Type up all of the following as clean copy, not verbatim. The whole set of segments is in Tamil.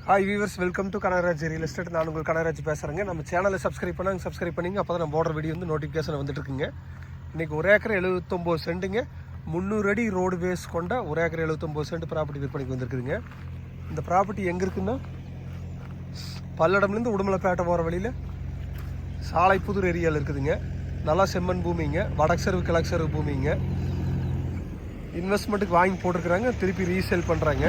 Hi viewers, welcome to Kanagaraj real estate. நான் உங்கள் கனகராஜ் பேசுகிறேங்க. நம்ம சேனலை சப்ஸ்கிரைப் பண்ணிங்க. அப்போ தான் நம்ம போடுற வீடியோ வந்து நோட்டிஃபிகேஷன் வந்துட்டு இருக்குங்க. இன்றைக்கி 1 ஏக்கர் 79 சென்ட்டுங்க, 300 அடி ரோடு பேஸ் கொண்ட 1 ஏக்கர் 79 சென்ட் ப்ராப்பர்ட்டி விற்பனைக்கு வந்திருக்குதுங்க. இந்த ப்ராப்பர்ட்டி எங்கே இருக்குன்னா, பல்லடம்லேருந்து உடுமலைப்பேட்டை போகிற வழியில் சாலைப்புதூர் ஏரியாவில் இருக்குதுங்க. நல்லா செம்மண் பூமிங்க, வடக்கு கிழக்கு சர்வு பூமிங்க. இன்வெஸ்ட்மெண்ட்டுக்கு வாங்கி போட்டிருக்கிறாங்க, திருப்பி ரீசேல் பண்ணுறாங்க.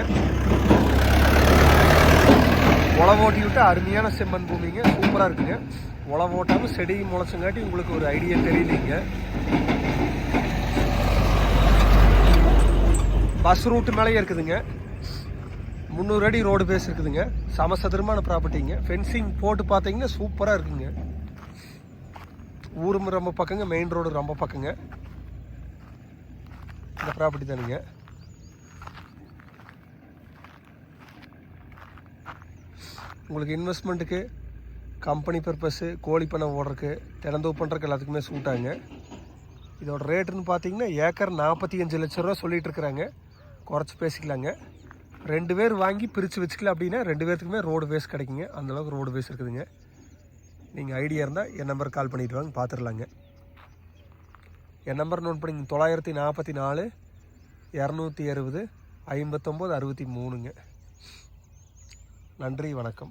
உழவு ஓட்டி விட்டு அருமையான செம்மண் பூமிங்க, சூப்பராக இருக்குங்க. உழவு ஓட்டாமல் செடி முளைச்சங்காட்டி உங்களுக்கு ஒரு ஐடியா தெரியலீங்க. பஸ் ரூட்டு மேலேயே இருக்குதுங்க. 300 அடி ரோடு பேஸ் இருக்குதுங்க. சமசதுரமான ப்ராப்பர்ட்டிங்க. ஃபென்சிங் போட்டு பார்த்தீங்கன்னா சூப்பராக இருக்குங்க. ஊரும் ரொம்ப பக்கங்க, மெயின் ரோடு ரொம்ப பக்கங்க. இந்த ப்ராப்பர்ட்டி தானுங்க. உங்களுக்கு இன்வெஸ்ட்மெண்ட்டுக்கு, கம்பெனி பர்பஸ்ஸு, கோழி பண்ணை ஓடுறதுக்கு, தினந்தோப்பு பண்ணுறதுக்கு எல்லாத்துக்குமே சூட்டாங்க. இதோட ரேட்டுன்னு பார்த்தீங்கன்னா ஏக்கர் 45 லட்ச ரூபா சொல்லிகிட்டு இருக்கிறாங்க. குறைச்சி பேசிக்கலாங்க. 2 பேர் வாங்கி பிரித்து வச்சுக்கல அப்படின்னா 2 பேர்த்துக்குமே ரோடு பேஸ் கிடைக்குங்க. அந்தளவுக்கு ரோடு பேஸ் இருக்குதுங்க. நீங்கள் ஐடியா இருந்தால் என் நம்பருக்கு கால் பண்ணிவிட்டு வாங்க, பார்த்துடலாங்க. என் நம்பர் நோட் பண்ணிங்க, 944 260 59 63ங்க. நன்றி, வணக்கம்.